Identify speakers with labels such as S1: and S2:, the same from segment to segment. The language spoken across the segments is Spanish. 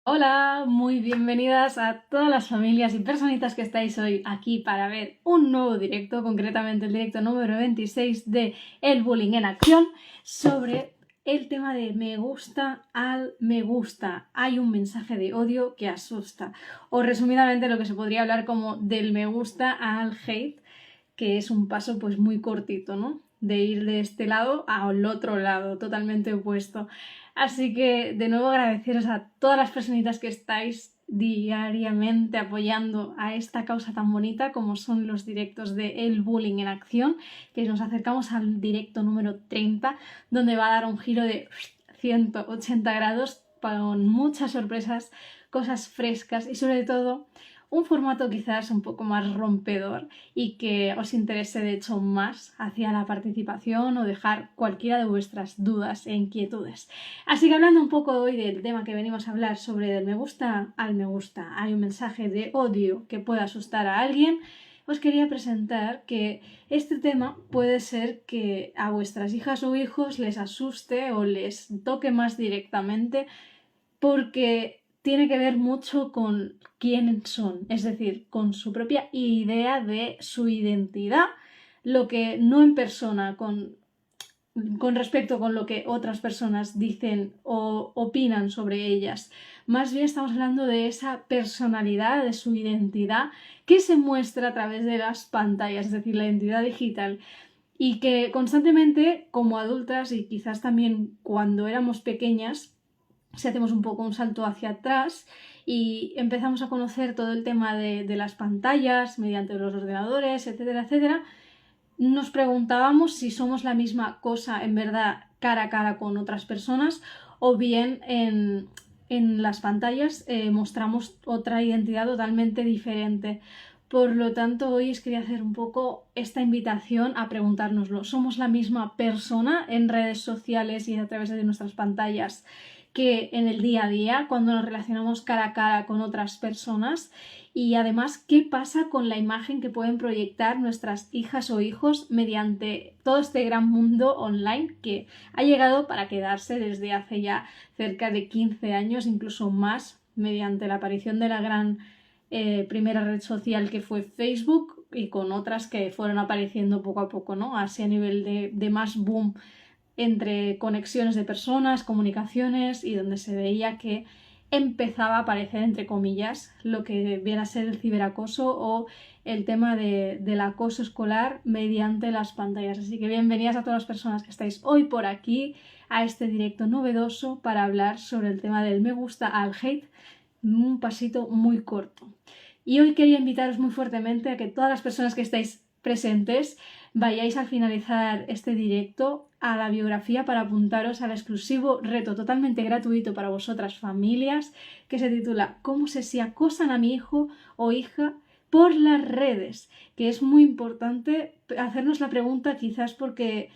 S1: Hola, muy bienvenidas a todas las familias y personitas que estáis hoy aquí para ver un nuevo directo, concretamente el directo número 26 de El Bullying en Acción, sobre el tema de me gusta al me gusta. Hay un mensaje de odio que asusta. O resumidamente lo que se podría hablar como del me gusta al hate, que es un paso pues muy cortito, ¿no? De ir de este lado al otro lado, totalmente opuesto. Así que de nuevo agradeceros a todas las personitas que estáis diariamente apoyando a esta causa tan bonita como son los directos de El Bullying en Acción, que nos acercamos al directo número 30, donde va a dar un giro de 180 grados con muchas sorpresas, cosas frescas y sobre todo un formato quizás un poco más rompedor y que os interese de hecho más hacia la participación o dejar cualquiera de vuestras dudas e inquietudes. Así que hablando un poco hoy del tema que venimos a hablar sobre del me gusta al me gusta, hay un mensaje de odio que puede asustar a alguien. Os quería presentar que este tema puede ser que a vuestras hijas o hijos les asuste o les toque más directamente porque tiene que ver mucho con quién son, es decir, con su propia idea de su identidad, lo que no en persona, con respecto con lo que otras personas dicen o opinan sobre ellas. Más bien estamos hablando de esa personalidad, de su identidad que se muestra a través de las pantallas, es decir, la identidad digital. Y que constantemente, como adultas y quizás también cuando éramos pequeñas, si hacemos un poco un salto hacia atrás y empezamos a conocer todo el tema de las pantallas mediante los ordenadores, etcétera, etcétera, nos preguntábamos si somos la misma cosa en verdad cara a cara con otras personas o bien en las pantallas mostramos otra identidad totalmente diferente. Por lo tanto, hoy os quería hacer un poco esta invitación a preguntárnoslo. ¿Somos la misma persona en redes sociales y a través de nuestras pantallas que en el día a día, cuando nos relacionamos cara a cara con otras personas? Y además, ¿qué pasa con la imagen que pueden proyectar nuestras hijas o hijos mediante todo este gran mundo online que ha llegado para quedarse desde hace ya cerca de 15 años, incluso más, mediante la aparición de la gran primera red social que fue Facebook y con otras que fueron apareciendo poco a poco, ¿no? Así a nivel de más boom entre conexiones de personas, comunicaciones y donde se veía que empezaba a aparecer, entre comillas, lo que viene a ser el ciberacoso o el tema del acoso escolar mediante las pantallas. Así que bienvenidas a todas las personas que estáis hoy por aquí a este directo novedoso para hablar sobre el tema del me gusta al hate, un pasito muy corto. Y hoy quería invitaros muy fuertemente a que todas las personas que estáis presentes vayáis al finalizar este directo a la biografía para apuntaros al exclusivo reto totalmente gratuito para vosotras familias que se titula ¿Cómo sé si acosan a mi hijo o hija por las redes? Que es muy importante hacernos la pregunta quizás porque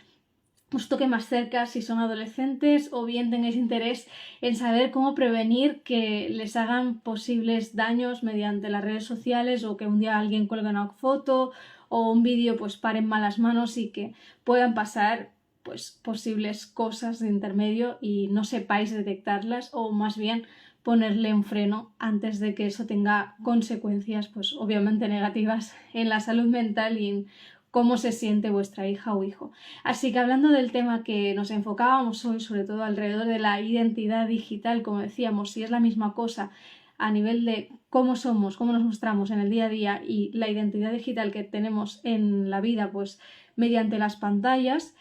S1: os toque más cerca si son adolescentes o bien tengáis interés en saber cómo prevenir que les hagan posibles daños mediante las redes sociales o que un día alguien cuelgue una foto o un vídeo pues pare en malas manos y que puedan pasar pues posibles cosas de intermedio y no sepáis detectarlas o más bien ponerle un freno antes de que eso tenga consecuencias pues obviamente negativas en la salud mental y en cómo se siente vuestra hija o hijo. Así que hablando del tema que nos enfocábamos hoy, sobre todo alrededor de la identidad digital, como decíamos, si es la misma cosa a nivel de cómo somos, cómo nos mostramos en el día a día y la identidad digital que tenemos en la vida, pues mediante las pantallas,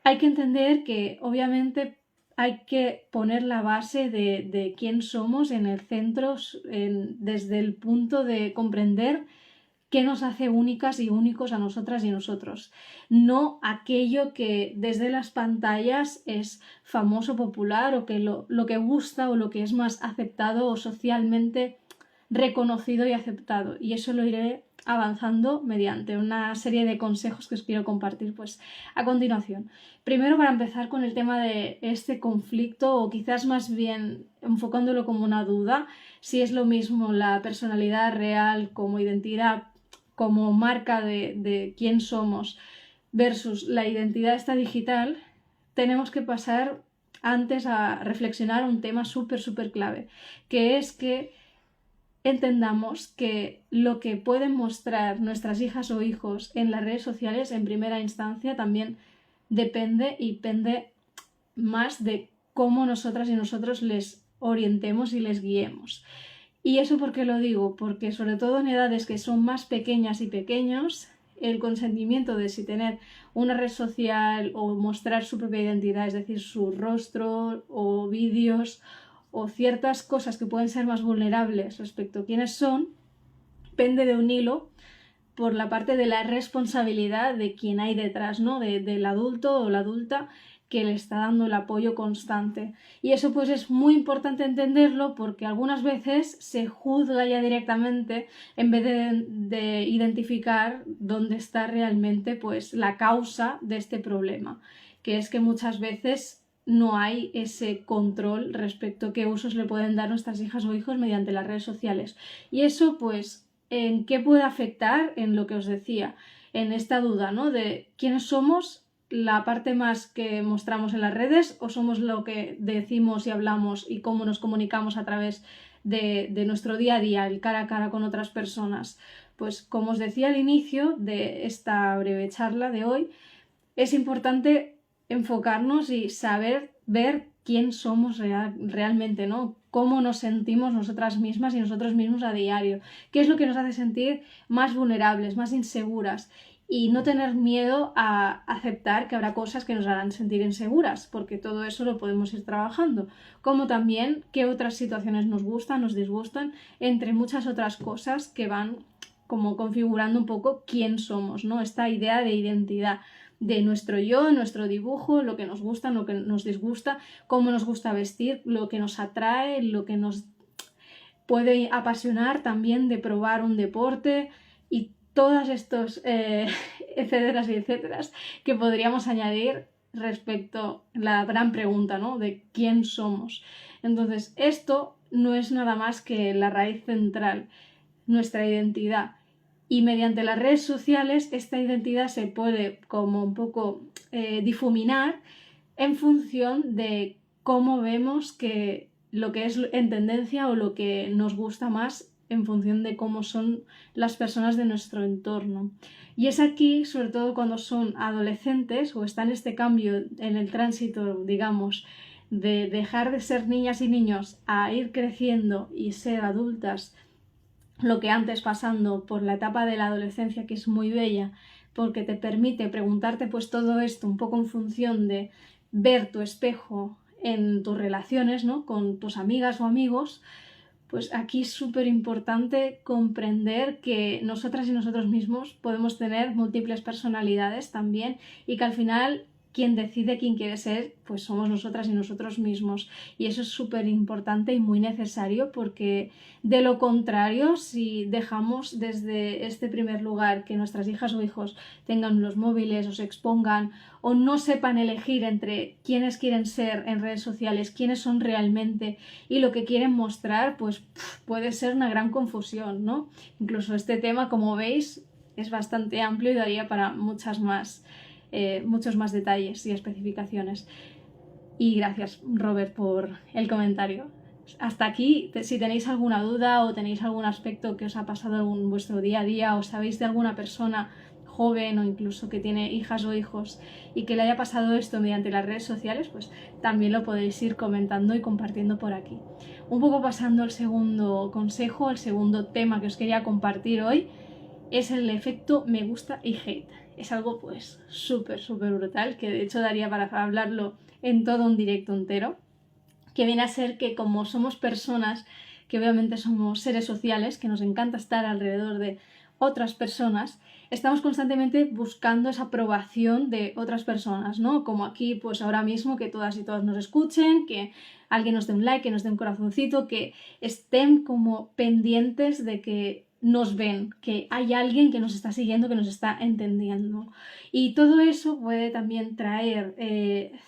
S1: hay que entender que obviamente hay que poner la base de quién somos en el centro, desde el punto de comprender qué nos hace únicas y únicos a nosotras y nosotros, no aquello que desde las pantallas es famoso, popular o que lo que gusta o lo que es más aceptado o socialmente reconocido y aceptado. Y eso lo iré avanzando mediante una serie de consejos que os quiero compartir pues a continuación. Primero, para empezar con el tema de este conflicto o quizás más bien enfocándolo como una duda, si es lo mismo la personalidad real como identidad, como marca de quién somos versus la identidad esta digital, tenemos que pasar antes a reflexionar un tema súper clave, que es que entendamos que lo que pueden mostrar nuestras hijas o hijos en las redes sociales en primera instancia también depende y pende más de cómo nosotras y nosotros les orientemos y les guiemos. ¿Y eso por qué lo digo? Porque sobre todo en edades que son más pequeñas y pequeños, el consentimiento de si tener una red social o mostrar su propia identidad, es decir, su rostro o vídeos o ciertas cosas que pueden ser más vulnerables respecto a quiénes son, pende de un hilo por la parte de la responsabilidad de quien hay detrás, ¿no? Del adulto o la adulta que le está dando el apoyo constante. Y eso pues es muy importante entenderlo porque algunas veces se juzga ya directamente en vez de identificar dónde está realmente pues la causa de este problema, que es que muchas veces no hay ese control respecto a qué usos le pueden dar nuestras hijas o hijos mediante las redes sociales. Y eso pues, ¿en qué puede afectar? En lo que os decía, en esta duda, ¿no? De quiénes somos, la parte más que mostramos en las redes o somos lo que decimos y hablamos y cómo nos comunicamos a través de nuestro día a día, el cara a cara con otras personas. Pues como os decía al inicio de esta breve charla de hoy, es importante enfocarnos y saber ver quién somos realmente, ¿no? Cómo nos sentimos nosotras mismas y nosotros mismos a diario, qué es lo que nos hace sentir más vulnerables, más inseguras y no tener miedo a aceptar que habrá cosas que nos harán sentir inseguras, porque todo eso lo podemos ir trabajando, como también qué otras situaciones nos gustan, nos disgustan, entre muchas otras cosas que van como configurando un poco quién somos, ¿no? Esta idea de identidad de nuestro yo, nuestro dibujo, lo que nos gusta, lo que nos disgusta, cómo nos gusta vestir, lo que nos atrae, lo que nos puede apasionar también de probar un deporte y todos estos etcéteras y etcéteras que podríamos añadir respecto a la gran pregunta, ¿no? De quién somos. Entonces, esto no es nada más que la raíz central, nuestra identidad. Y mediante las redes sociales esta identidad se puede como un poco difuminar en función de cómo vemos que lo que es en tendencia o lo que nos gusta más en función de cómo son las personas de nuestro entorno. Y es aquí, sobre todo cuando son adolescentes o está en este cambio en el tránsito, digamos, de dejar de ser niñas y niños a ir creciendo y ser adultas, lo que antes pasando por la etapa de la adolescencia, que es muy bella, porque te permite preguntarte pues todo esto un poco en función de ver tu espejo en tus relaciones, ¿no? Con tus amigas o amigos, pues aquí es súper importante comprender que nosotras y nosotros mismos podemos tener múltiples personalidades también y que al final quien decide quién quiere ser, pues somos nosotras y nosotros mismos. Y eso es súper importante y muy necesario porque de lo contrario, si dejamos desde este primer lugar que nuestras hijas o hijos tengan los móviles o se expongan o no sepan elegir entre quiénes quieren ser en redes sociales, quiénes son realmente y lo que quieren mostrar, pues puede ser una gran confusión, ¿no? Incluso este tema, como veis, es bastante amplio y daría para muchos más detalles y especificaciones. Y gracias, Robert, por el comentario. Hasta aquí, si tenéis alguna duda o tenéis algún aspecto que os ha pasado en vuestro día a día o sabéis de alguna persona joven o incluso que tiene hijas o hijos y que le haya pasado esto mediante las redes sociales, pues también lo podéis ir comentando y compartiendo por aquí. Un poco pasando al segundo consejo, el segundo tema que os quería compartir hoy, es el efecto me gusta y hate. Es algo pues súper brutal, que de hecho daría para hablarlo en todo un directo entero, que viene a ser que como somos personas, que obviamente somos seres sociales, que nos encanta estar alrededor de otras personas, estamos constantemente buscando esa aprobación de otras personas, ¿no? Como aquí, pues ahora mismo, que todas y todos nos escuchen, que alguien nos dé un like, que nos dé un corazoncito, que estén como pendientes de que nos ven, que hay alguien que nos está siguiendo, que nos está entendiendo. Y todo eso puede también traer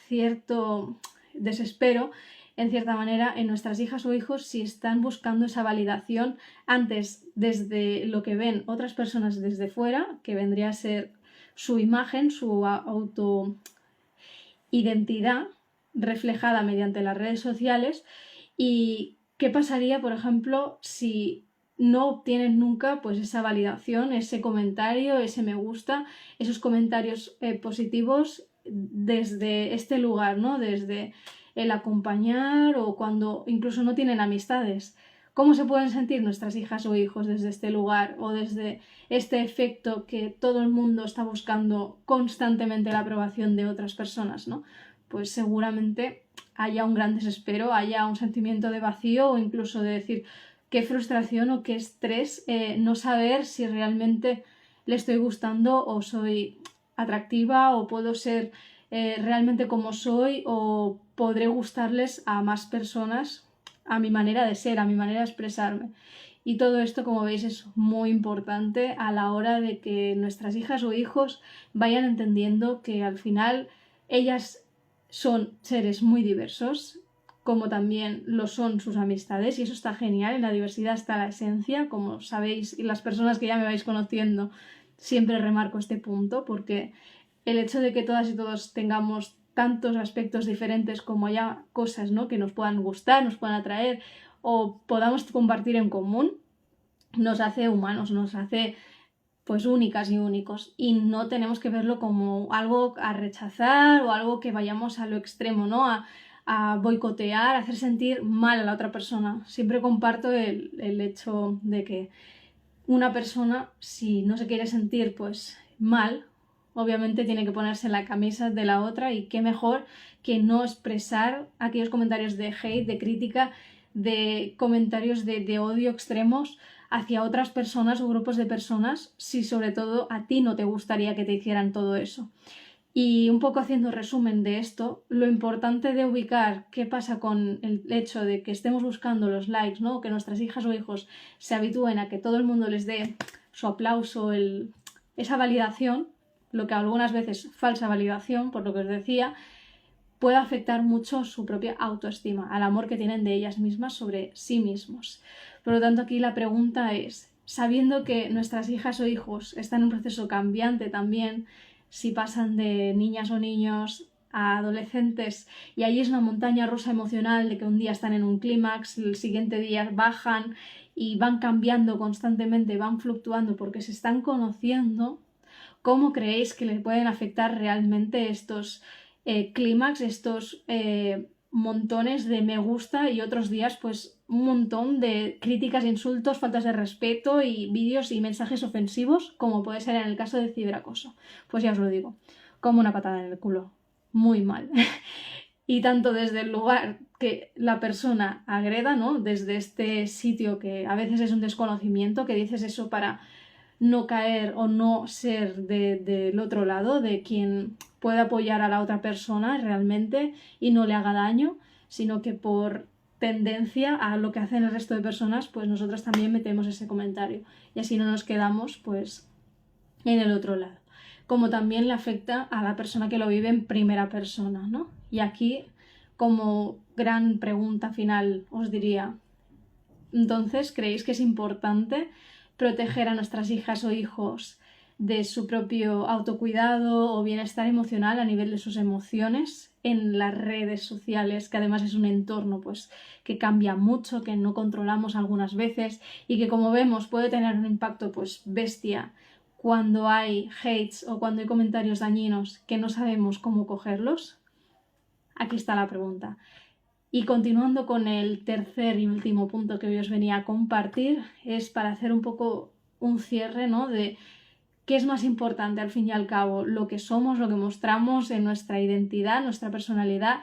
S1: cierto desespero, en cierta manera, en nuestras hijas o hijos si están buscando esa validación antes desde lo que ven otras personas desde fuera, que vendría a ser su imagen, su autoidentidad, reflejada mediante las redes sociales. ¿Y qué pasaría, por ejemplo, si no obtienen nunca pues esa validación, ese comentario, ese me gusta, esos comentarios positivos desde este lugar, ¿no? Desde el acompañar o cuando incluso no tienen amistades? ¿Cómo se pueden sentir nuestras hijas o hijos desde este lugar o desde este efecto que todo el mundo está buscando constantemente la aprobación de otras personas, ¿no? Pues seguramente haya un gran desespero, haya un sentimiento de vacío o incluso de decir qué frustración o qué estrés no saber si realmente le estoy gustando o soy atractiva o puedo ser realmente como soy o podré gustarles a más personas a mi manera de ser, a mi manera de expresarme. Y todo esto, como veis, es muy importante a la hora de que nuestras hijas o hijos vayan entendiendo que al final ellas son seres muy diversos, como también lo son sus amistades, y eso está genial. En la diversidad está la esencia, como sabéis, y las personas que ya me vais conociendo, siempre remarco este punto, porque el hecho de que todas y todos tengamos tantos aspectos diferentes como haya cosas, ¿no?, que nos puedan gustar, nos puedan atraer o podamos compartir en común, nos hace humanos, nos hace pues únicas y únicos, y no tenemos que verlo como algo a rechazar o algo que vayamos a lo extremo, ¿no?, a boicotear, a hacer sentir mal a la otra persona. Siempre comparto el hecho de que una persona, si no se quiere sentir pues mal, obviamente tiene que ponerse en la camisa de la otra, y qué mejor que no expresar aquellos comentarios de hate, de crítica, de comentarios de odio extremos hacia otras personas o grupos de personas, si sobre todo a ti no te gustaría que te hicieran todo eso. Y un poco haciendo resumen de esto, lo importante de ubicar qué pasa con el hecho de que estemos buscando los likes, ¿no?, que nuestras hijas o hijos se habitúen a que todo el mundo les dé su aplauso, esa validación, lo que algunas veces falsa validación, por lo que os decía, puede afectar mucho su propia autoestima, al amor que tienen de ellas mismas sobre sí mismos. Por lo tanto, aquí la pregunta es, sabiendo que nuestras hijas o hijos están en un proceso cambiante también, si pasan de niñas o niños a adolescentes, y ahí es una montaña rusa emocional de que un día están en un clímax, el siguiente día bajan y van cambiando constantemente, van fluctuando porque se están conociendo, ¿cómo creéis que le pueden afectar realmente estos clímax, estos montones de me gusta y otros días pues un montón de críticas, insultos, faltas de respeto y vídeos y mensajes ofensivos, como puede ser en el caso de ciberacoso? Pues ya os lo digo, como una patada en el culo, muy mal. Y tanto desde el lugar que la persona agreda, ¿no?, desde este sitio que a veces es un desconocimiento, que dices eso para no caer o no ser del otro lado, de quien puede apoyar a la otra persona realmente y no le haga daño, sino que por tendencia a lo que hacen el resto de personas, pues nosotros también metemos ese comentario y así no nos quedamos pues en el otro lado. Como también le afecta a la persona que lo vive en primera persona, ¿no? Y aquí, como gran pregunta final, os diría, entonces, ¿creéis que es importante proteger a nuestras hijas o hijos de su propio autocuidado o bienestar emocional a nivel de sus emociones en las redes sociales, que además es un entorno pues que cambia mucho, que no controlamos algunas veces y que, como vemos, puede tener un impacto pues bestia cuando hay hates o cuando hay comentarios dañinos que no sabemos cómo cogerlos? Aquí está la pregunta. Y continuando con el tercer y último punto que hoy os venía a compartir, es para hacer un poco un cierre, ¿no?, de qué es más importante al fin y al cabo, lo que somos, lo que mostramos en nuestra identidad, nuestra personalidad,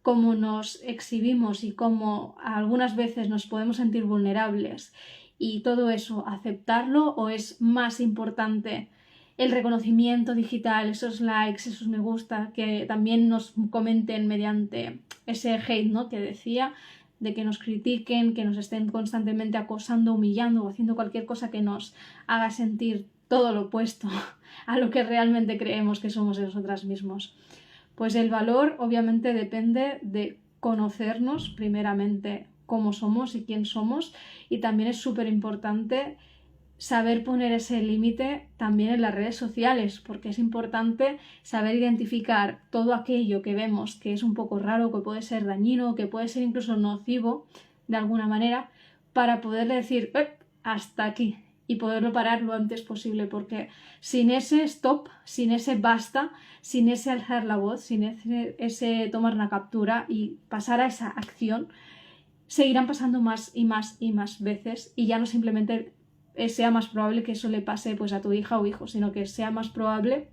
S1: cómo nos exhibimos y cómo algunas veces nos podemos sentir vulnerables, y todo eso, aceptarlo, o es más importante el reconocimiento digital, esos likes, esos me gusta, que también nos comenten mediante ese hate, ¿no?, que decía, de que nos critiquen, que nos estén constantemente acosando, humillando o haciendo cualquier cosa que nos haga sentir todo lo opuesto a lo que realmente creemos que somos nosotras mismos? Pues el valor obviamente depende de conocernos primeramente cómo somos y quién somos, y también es súper importante saber poner ese límite también en las redes sociales, porque es importante saber identificar todo aquello que vemos que es un poco raro, que puede ser dañino, que puede ser incluso nocivo de alguna manera, para poderle decir hasta aquí y poderlo parar lo antes posible, porque sin ese stop, sin ese basta, sin ese alzar la voz, sin ese tomar una captura y pasar a esa acción, seguirán pasando más y más y más veces, y ya no simplemente sea más probable que eso le pase pues a tu hija o hijo, sino que sea más probable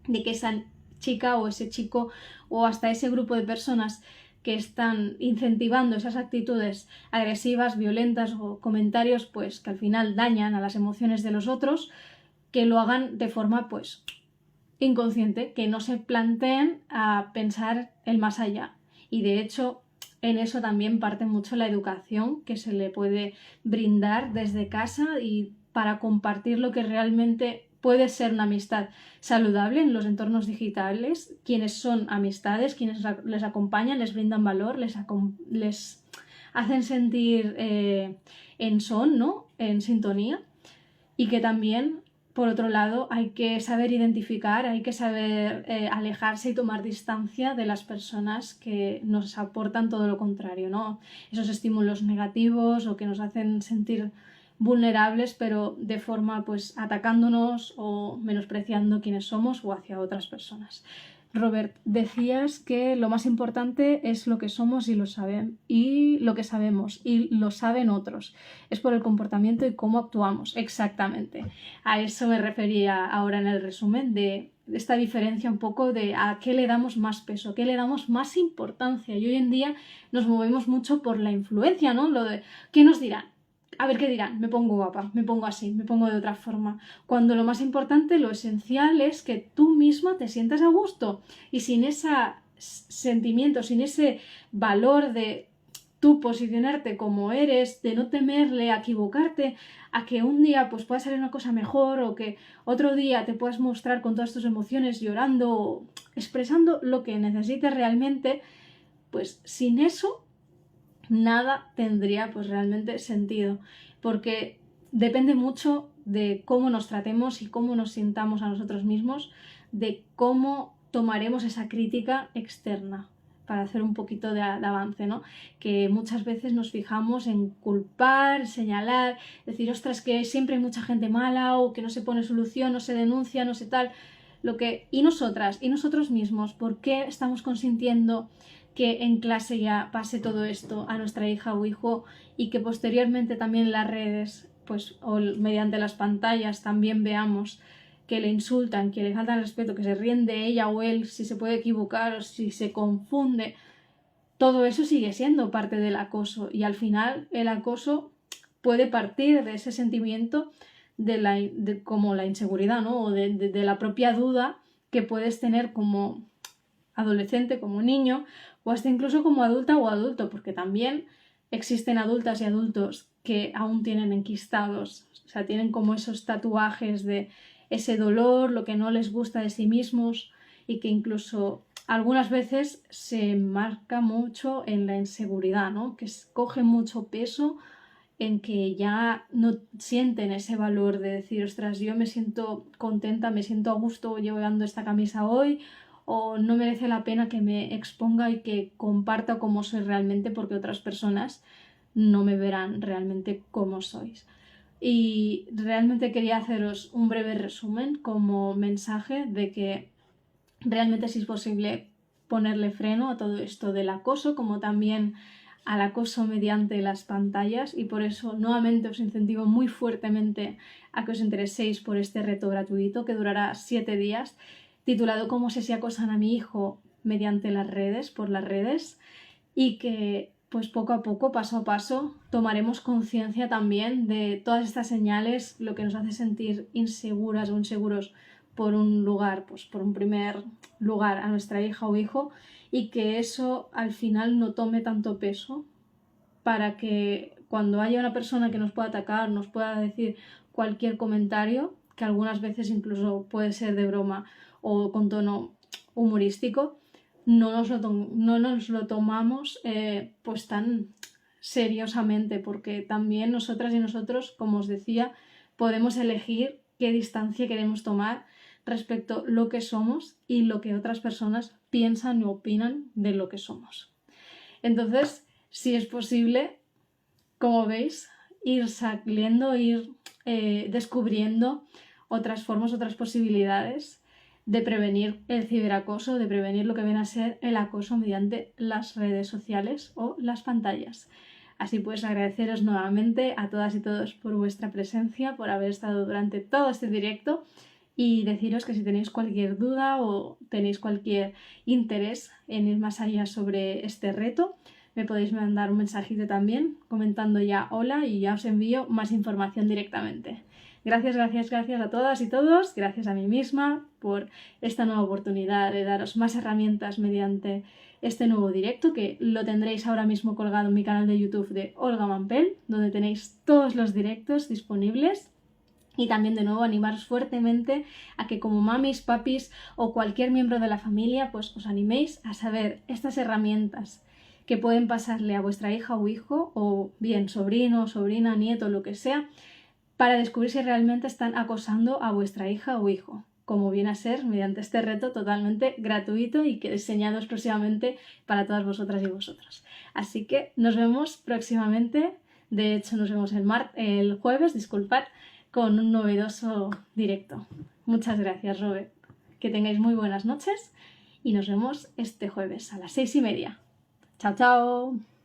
S1: de que esa chica o ese chico o hasta ese grupo de personas que están incentivando esas actitudes agresivas, violentas o comentarios pues que al final dañan a las emociones de los otros, que lo hagan de forma pues inconsciente, que no se planteen a pensar el más allá. Y de hecho en eso también parte mucho la educación que se le puede brindar desde casa y para compartir lo que realmente puede ser una amistad saludable en los entornos digitales, quienes son amistades, quienes les acompañan, les brindan valor, les hacen sentir en son, ¿no? En sintonía, y que también por otro lado hay que saber identificar, hay que saber alejarse y tomar distancia de las personas que nos aportan todo lo contrario, ¿no? Esos estímulos negativos o que nos hacen sentir vulnerables, pero de forma pues atacándonos o menospreciando quiénes somos o hacia otras personas. Robert, decías que lo más importante es lo que somos y lo saben, y lo que sabemos y lo saben otros. Es por el comportamiento y cómo actuamos. Exactamente. A eso me refería ahora en el resumen de esta diferencia un poco de a qué le damos más peso, a qué le damos más importancia. Y hoy en día nos movemos mucho por la influencia, ¿no? Lo de ¿qué nos dirán? A ver qué dirán, me pongo guapa, me pongo así, me pongo de otra forma. Cuando lo más importante, lo esencial es que tú misma te sientas a gusto. Y sin ese sentimiento, sin ese valor de tú posicionarte como eres, de no temerle a equivocarte, a que un día pues pueda salir una cosa mejor o que otro día te puedas mostrar con todas tus emociones llorando o expresando lo que necesites realmente, pues sin eso nada tendría pues realmente sentido, porque depende mucho de cómo nos tratemos y cómo nos sintamos a nosotros mismos, de cómo tomaremos esa crítica externa, para hacer un poquito de avance, ¿no? Que muchas veces nos fijamos en culpar, señalar, decir, ostras, que siempre hay mucha gente mala o que no se pone solución, no se denuncia, no sé tal, y nosotras y nosotros mismos, ¿por qué estamos consintiendo que en clase ya pase todo esto a nuestra hija o hijo y que posteriormente también en las redes, pues, o mediante las pantallas también veamos que le insultan, que le faltan respeto, que se ríen de ella o él si se puede equivocar o si se confunde? Todo eso sigue siendo parte del acoso y al final el acoso puede partir de ese sentimiento como la inseguridad, ¿no? O de la propia duda que puedes tener como adolescente, como niño, o hasta incluso como adulta o adulto, porque también existen adultas y adultos que aún tienen enquistados, o sea, tienen como esos tatuajes de ese dolor, lo que no les gusta de sí mismos, y que incluso algunas veces se marca mucho en la inseguridad, ¿no? Que coge mucho peso en que ya no sienten ese valor de decir, ostras, yo me siento contenta, me siento a gusto llevando esta camisa hoy, o no merece la pena que me exponga y que comparta cómo soy realmente, porque otras personas no me verán realmente como sois. Y realmente quería haceros un breve resumen como mensaje de que realmente sí es posible ponerle freno a todo esto del acoso, como también al acoso mediante las pantallas, y por eso nuevamente os incentivo muy fuertemente a que os intereséis por este reto gratuito que durará 7 días, titulado ¿Cómo sé si acosan a mi hijo mediante las redes, por las redes? Y que pues poco a poco, paso a paso, tomaremos conciencia también de todas estas señales, lo que nos hace sentir inseguras o inseguros por un lugar, pues por un primer lugar a nuestra hija o hijo, y que eso al final no tome tanto peso, para que cuando haya una persona que nos pueda atacar, nos pueda decir cualquier comentario, que algunas veces incluso puede ser de broma o con tono humorístico, no nos lo tomamos pues tan seriosamente, porque también nosotras y nosotros, como os decía, podemos elegir qué distancia queremos tomar respecto a lo que somos y lo que otras personas piensan o opinan de lo que somos. Entonces, si es posible, como veis, ir saliendo, ir descubriendo otras formas, otras posibilidades de prevenir el ciberacoso, de prevenir lo que viene a ser el acoso mediante las redes sociales o las pantallas. Así pues, agradeceros nuevamente a todas y todos por vuestra presencia, por haber estado durante todo este directo y deciros que si tenéis cualquier duda o tenéis cualquier interés en ir más allá sobre este reto, me podéis mandar un mensajito también comentando ya hola y ya os envío más información directamente. Gracias a todas y todos, gracias a mí misma por esta nueva oportunidad de daros más herramientas mediante este nuevo directo, que lo tendréis ahora mismo colgado en mi canal de YouTube de Olga Mampel, donde tenéis todos los directos disponibles. Y también de nuevo animaros fuertemente a que como mamis, papis o cualquier miembro de la familia, pues os animéis a saber estas herramientas que pueden pasarle a vuestra hija o hijo, o bien sobrino, sobrina, nieto, lo que sea, para descubrir si realmente están acosando a vuestra hija o hijo, como viene a ser mediante este reto totalmente gratuito y que he diseñado exclusivamente para todas vosotras y vosotros. Así que nos vemos próximamente, de hecho nos vemos el jueves, disculpad, con un novedoso directo. Muchas gracias, Robert. Que tengáis muy buenas noches y nos vemos este jueves a las 6:30. Chao, chao.